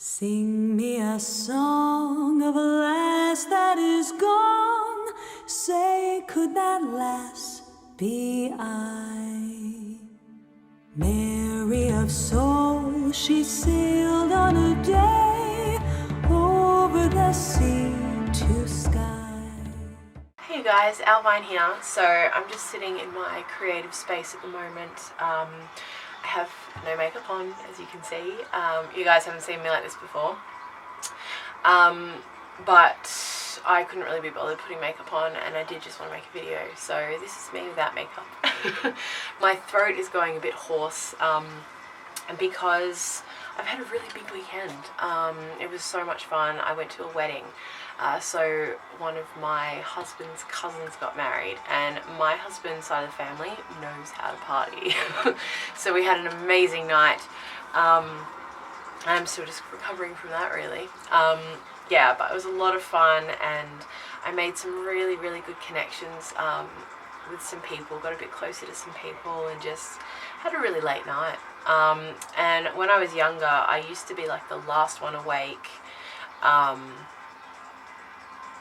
Sing me a song of a lass that is gone. Say, could that lass be I? Mary of soul, she sailed on a day over the sea to sky. Hey you guys, Owlvine here. So I'm just sitting in my creative space at the moment. I have no makeup on, as you can see. You guys haven't seen me like this before. But I couldn't really be bothered putting makeup on, and I did just want to make a video. So this is me without makeup. My throat is going a bit hoarse, and because I've had a really big weekend. It was so much fun. I went to a wedding. So one of my husband's cousins got married, and my husband's side of the family knows how to party. So we had an amazing night. I'm still just recovering from that, really. Yeah, but it was a lot of fun, and I made some really, really good connections with some people, got a bit closer to some people, and just had a really late night. And when I was younger, I used to be like the last one awake.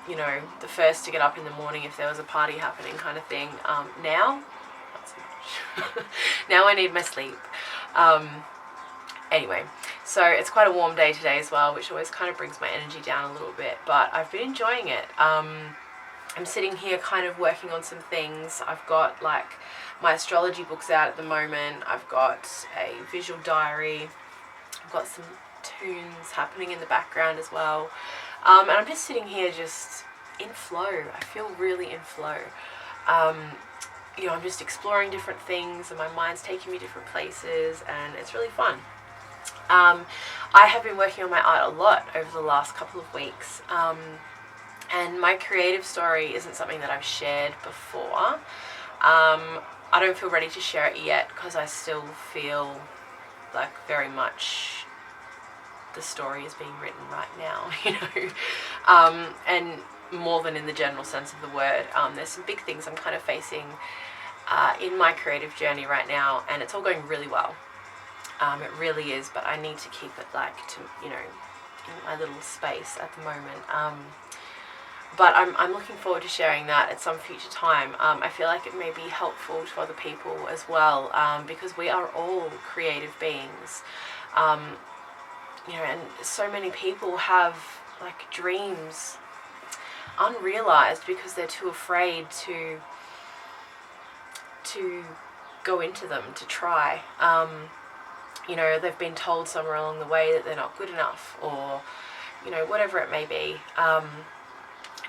You know, the first to get up in the morning if there was a party happening, kind of thing. Now, not so much. Now I need my sleep. Anyway, so it's quite a warm day today as well, which always kind of brings my energy down a little bit, but I've been enjoying it. I'm sitting here kind of working on some things. I've got like my astrology books out at the moment. I've got a visual diary. I've got some tunes happening in the background as well. And I'm just sitting here just in flow. I feel really in flow. You know, I'm just exploring different things, and my mind's taking me different places, and it's really fun. I have been working on my art a lot over the last couple of weeks. And my creative story isn't something that I've shared before. I don't feel ready to share it yet because I still feel like very much the story is being written right now, you know. And more than in the general sense of the word. There's some big things I'm kind of facing in my creative journey right now, and it's all going really well. It really is, but I need to keep it like to, you know, in my little space at the moment. But I'm looking forward to sharing that at some future time. I feel like it may be helpful to other people as well, because we are all creative beings. You know, and so many people have like dreams unrealized because they're too afraid to go into them, to try. You know, they've been told somewhere along the way that they're not good enough, or, you know, whatever it may be.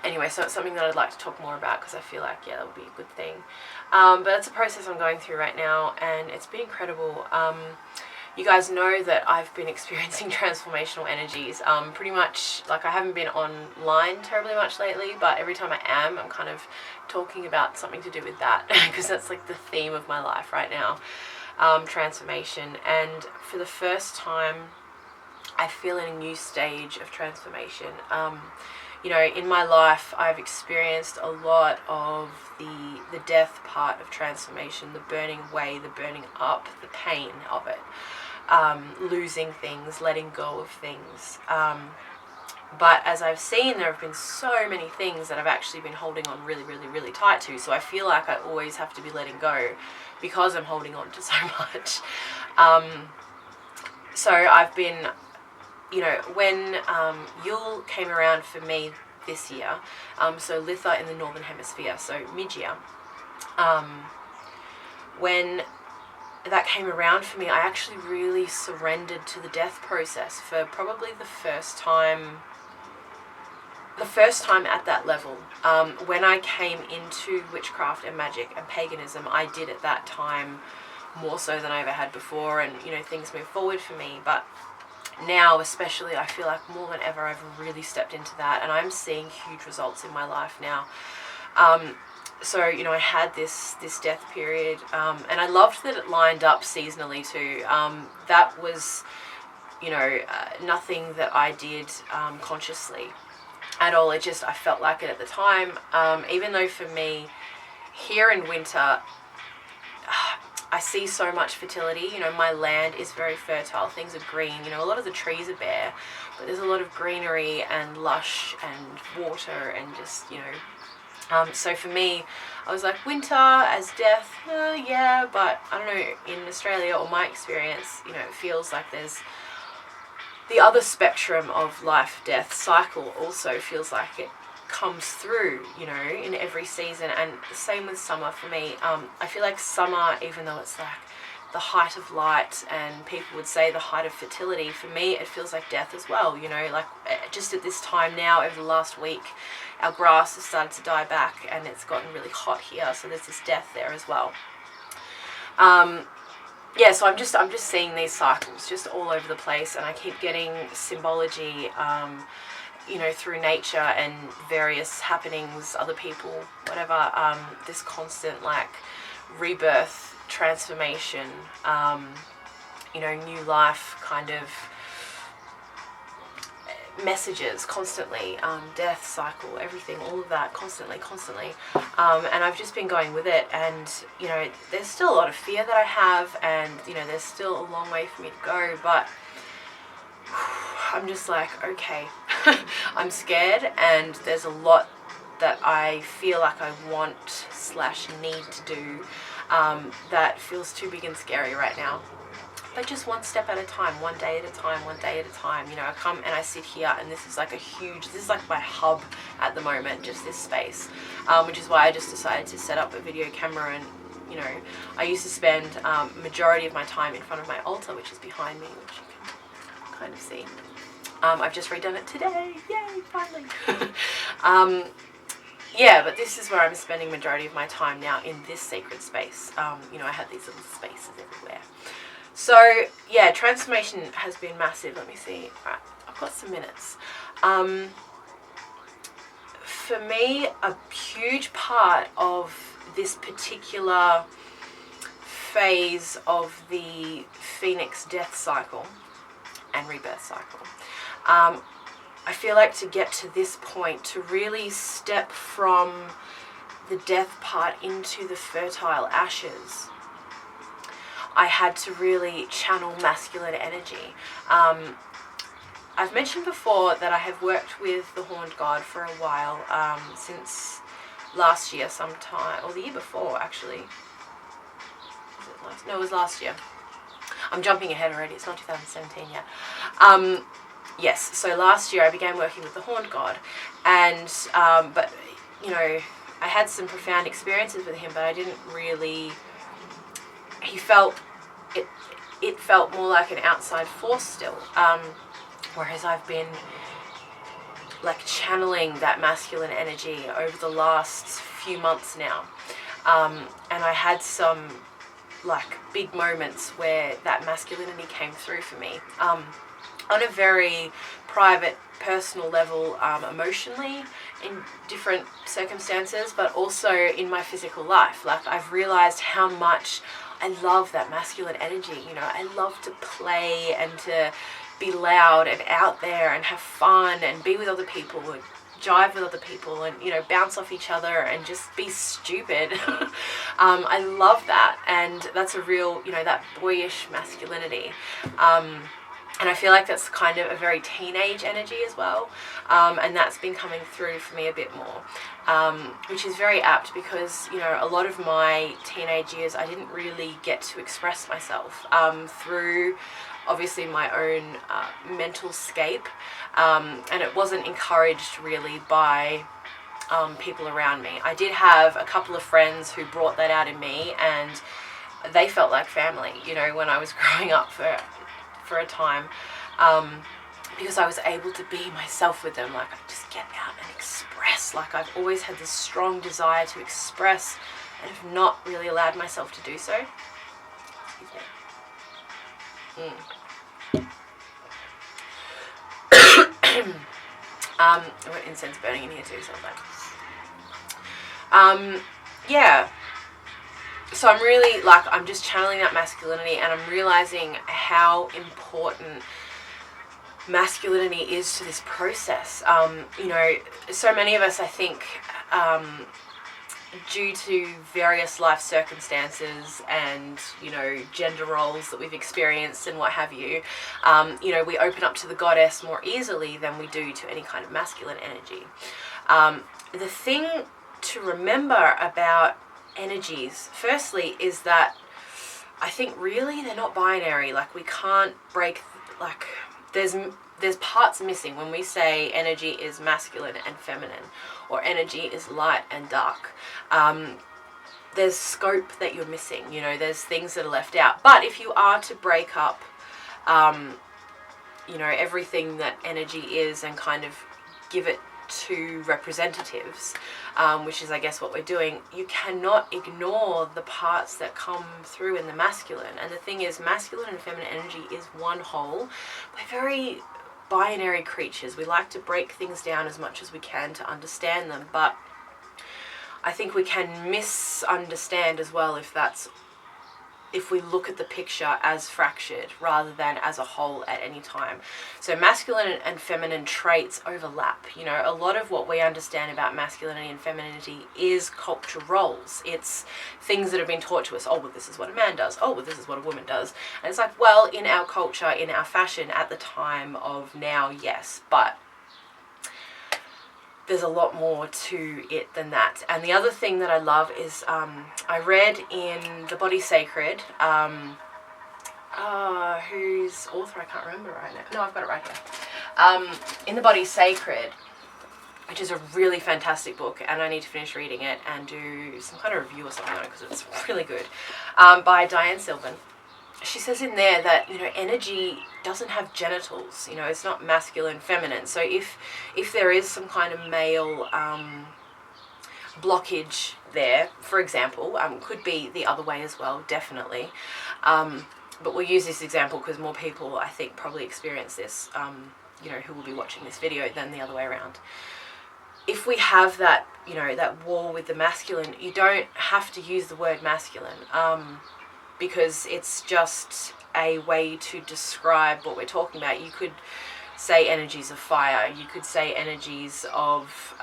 Anyway, so it's something that I'd like to talk more about because I feel like, yeah, that would be a good thing. But it's a process I'm going through right now, and it's been incredible. You guys know that I've been experiencing transformational energies. Pretty much, like, I haven't been online terribly much lately, but every time I am, I'm kind of talking about something to do with that because that's like the theme of my life right now. Transformation. And for the first time, I feel in a new stage of transformation. You know, in my life, I've experienced a lot of the death part of transformation, the burning away, the burning up, the pain of it, losing things, letting go of things. But as I've seen, there have been so many things that I've actually been holding on really, really, really tight to. So I feel like I always have to be letting go because I'm holding on to so much. So I've been, you know, when Yule came around for me this year, so Litha in the Northern Hemisphere, so mid-year, when that came around for me, I actually really surrendered to the death process for probably the first time at that level. When I came into witchcraft and magic and paganism, I did at that time more so than I ever had before, and, you know, things moved forward for me. But now especially, I feel like more than ever I've really stepped into that, and I'm seeing huge results in my life now. So, you know, I had this death period, and I loved that it lined up seasonally too. That was, you know, nothing that I did consciously at all. It just, I felt like it at the time. Even though for me, here in winter, I see so much fertility. You know, my land is very fertile. Things are green. You know, a lot of the trees are bare, but there's a lot of greenery and lush and water and just, you know. So for me, I was like, winter as death, yeah, but I don't know, in Australia or my experience, you know, it feels like there's the other spectrum of life death cycle also feels like it comes through, you know, in every season. And same with summer for me. I feel like summer, even though it's like the height of light and people would say the height of fertility, for me it feels like death as well, you know. Like just at this time now, over the last week, our grass has started to die back and it's gotten really hot here, so there's this death there as well. Yeah, so I'm just seeing these cycles just all over the place, and I keep getting symbology, you know, through nature and various happenings, other people, whatever, this constant like rebirth, transformation, you know, new life kind of messages constantly, death cycle, everything, all of that constantly, and I've just been going with it. And you know, there's still a lot of fear that I have, and you know, there's still a long way for me to go, but I'm just like, okay, I'm scared, and there's a lot that I feel like I want / need to do, that feels too big and scary right now. But just one step at a time, one day at a time, one day at a time. You know, I come and I sit here, and this is like this is like my hub at the moment, just this space, which is why I just decided to set up a video camera. And you know, I used to spend majority of my time in front of my altar, which is behind me, which you can kind of see. I've just redone it today, yay, finally. Yeah, but this is where I'm spending majority of my time now, in this sacred space. You know, I have these little spaces everywhere. So yeah, transformation has been massive. Let me see. Right, I've got some minutes. For me, a huge part of this particular phase of the Phoenix death cycle and rebirth cycle, I feel like to get to this point, to really step from the death part into the fertile ashes, I had to really channel masculine energy. I've mentioned before that I have worked with the Horned God for a while, since last year sometime, or the year before actually. No, it was last year. I'm jumping ahead already, it's not 2017 yet. Yes, so last year I began working with the Horned God, and but you know, I had some profound experiences with him, but I didn't really, it felt more like an outside force still, whereas I've been like channeling that masculine energy over the last few months now, and I had some like big moments where that masculinity came through for me, on a very private, personal level, emotionally, in different circumstances, but also in my physical life. Like, I've realized how much I love that masculine energy. You know, I love to play and to be loud and out there and have fun and be with other people and jive with other people and, you know, bounce off each other and just be stupid. I love that, and that's a real, you know, that boyish masculinity. And I feel like that's kind of a very teenage energy as well, and that's been coming through for me a bit more, which is very apt because, you know, a lot of my teenage years I didn't really get to express myself, through obviously my own mental scape, and it wasn't encouraged really by people around me. I did have a couple of friends who brought that out in me, and they felt like family, you know, when I was growing up for a time, because I was able to be myself with them. Like, I just get out and express. Like, I've always had this strong desire to express and have not really allowed myself to do so. Excuse me. I've got incense burning in here too, so yeah. So I'm really, like, I'm just channeling that masculinity, and I'm realizing how important masculinity is to this process. You know, so many of us, I think, due to various life circumstances and, gender roles that we've experienced and what have you, we open up to the goddess more easily than we do to any kind of masculine energy. The thing to remember about energies, firstly, is that I think really they're not binary. Like, we can't break, like, there's parts missing when we say energy is masculine and feminine, or energy is light and dark. There's scope that you're missing, there's things that are left out. But if you are to break up, everything that energy is and kind of give it to representatives, which is, I guess, what we're doing, you cannot ignore the parts that come through in the masculine. And the thing is, masculine and feminine energy is one whole. We're very binary creatures. We like to break things down as much as we can to understand them, but I think we can misunderstand as well if we look at the picture as fractured rather than as a whole at any time. So masculine and feminine traits overlap. A lot of what we understand about masculinity and femininity is cultural roles. It's things that have been taught to us. Oh, well, this is what a man does. Oh, well, this is what a woman does. And it's like, well, in our culture, in our fashion at the time of now, yes, but there's a lot more to it than that. And the other thing that I love is I read in The Body Sacred, whose author I can't remember right now. No, I've got it right here. In The Body Sacred, which is a really fantastic book, and I need to finish reading it and do some kind of review or something on it because it's really good, by Diane Sylvan. She says in there that, energy doesn't have genitals, it's not masculine, feminine. So if there is some kind of male blockage there, for example, could be the other way as well, definitely. But we'll use this example because more people, I think, probably experience this, who will be watching this video than the other way around. If we have that, that war with the masculine, you don't have to use the word masculine. Because it's just a way to describe what we're talking about. You could say energies of fire, you could say energies of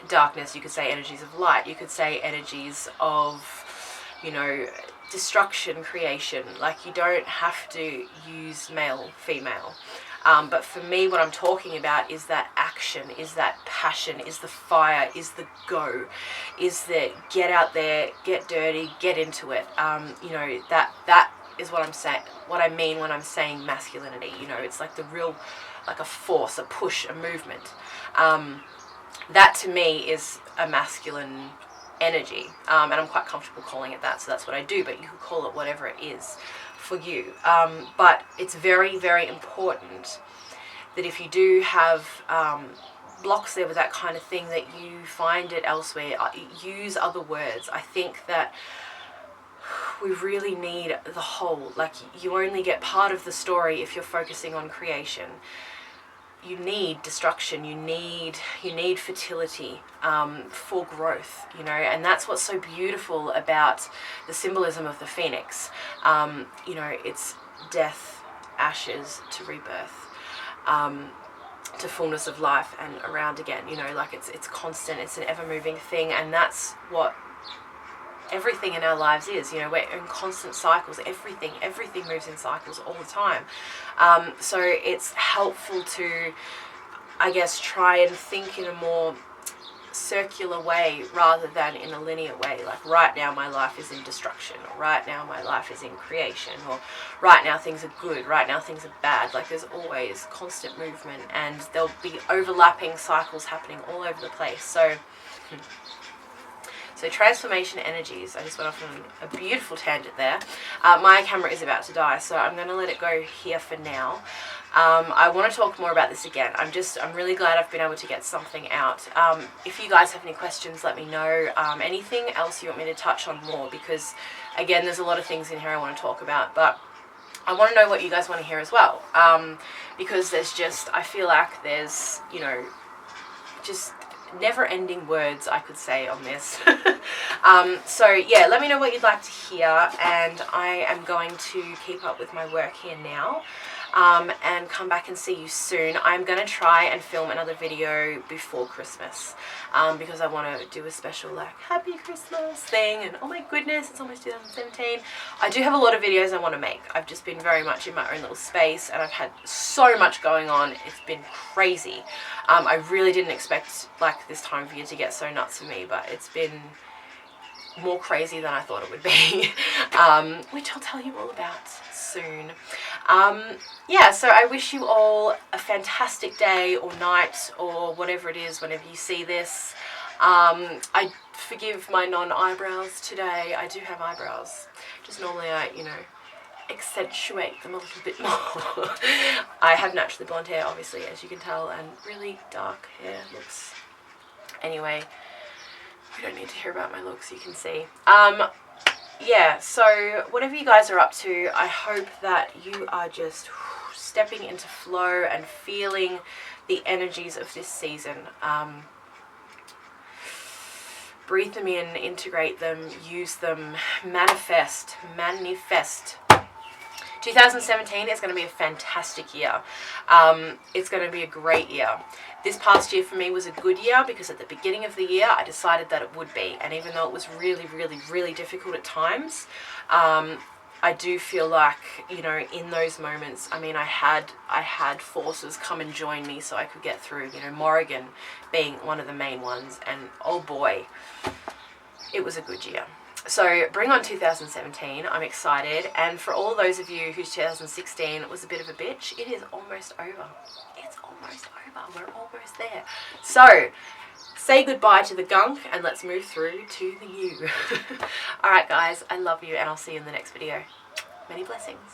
darkness, you could say energies of light, you could say energies of, destruction, creation. Like, you don't have to use male, female. But for me, what I'm talking about is that action, is that passion, is the fire, is the go, is the get out there, get dirty, get into it. That is what I'm saying. What I mean when I'm saying masculinity. It's like the real, like a force, a push, a movement. That to me is a masculine energy, and I'm quite comfortable calling it that. So that's what I do. But you could call it whatever it is for you. But it's very, very important that if you do have blocks there with that kind of thing, that you find it elsewhere. Use other words. I think that we really need the whole. Like, you only get part of the story if you're focusing on creation. You need destruction, you need fertility for growth, and that's what's so beautiful about the symbolism of the phoenix. It's death, ashes to rebirth, to fullness of life and around again, like it's constant, it's an ever-moving thing, and that's what everything in our lives is. We're in constant cycles. Everything moves in cycles all the time. So it's helpful to, I guess, try and think in a more circular way rather than in a linear way. Like, right now my life is in destruction, or right now my life is in creation, or right now things are good, right now things are bad. Like, there's always constant movement, and there'll be overlapping cycles happening all over the place. So transformation energies. I just went off on a beautiful tangent there. My camera is about to die, so I'm going to let it go here for now. I want to talk more about this again. I'm really glad I've been able to get something out. If you guys have any questions, let me know. Anything else you want me to touch on more, because again, there's a lot of things in here I want to talk about, but I want to know what you guys want to hear as well. Because I feel like there's, just never-ending words I could say on this. So yeah, let me know what you'd like to hear, and I am going to keep up with my work here now. and come back and see you soon. I'm going to try and film another video before Christmas, because I want to do a special like happy Christmas thing, and oh my goodness, it's almost 2017. I do have a lot of videos I want to make. I've just been very much in my own little space, and I've had so much going on. It's been crazy. I really didn't expect like this time of year to get so nuts for me, but it's been more crazy than I thought it would be, which I'll tell you all about soon. Yeah, so I wish you all a fantastic day or night or whatever it is whenever you see this. I forgive my non-eyebrows today. I do have eyebrows, just normally I, you know, accentuate them a little bit more. I have naturally blonde hair, obviously, as you can tell, and really dark hair looks. Anyway, we don't need to hear about my looks, you can see. Yeah, so whatever you guys are up to, I hope that you are just stepping into flow and feeling the energies of this season. Breathe them in, integrate them, use them, manifest. 2017 is going to be a fantastic year. It's going to be a great year. This past year for me was a good year because at the beginning of the year I decided that it would be, and even though it was really, really, really difficult at times, I do feel like, you know, in those moments, I mean, I had forces come and join me so I could get through, you know, Morrigan being one of the main ones, and oh boy, it was a good year. So bring on 2017, I'm excited, and for all those of you whose 2016 was a bit of a bitch, it is almost over. It's almost over, we're almost there. So, say goodbye to the gunk and let's move through to the new. Alright guys, I love you and I'll see you in the next video. Many blessings.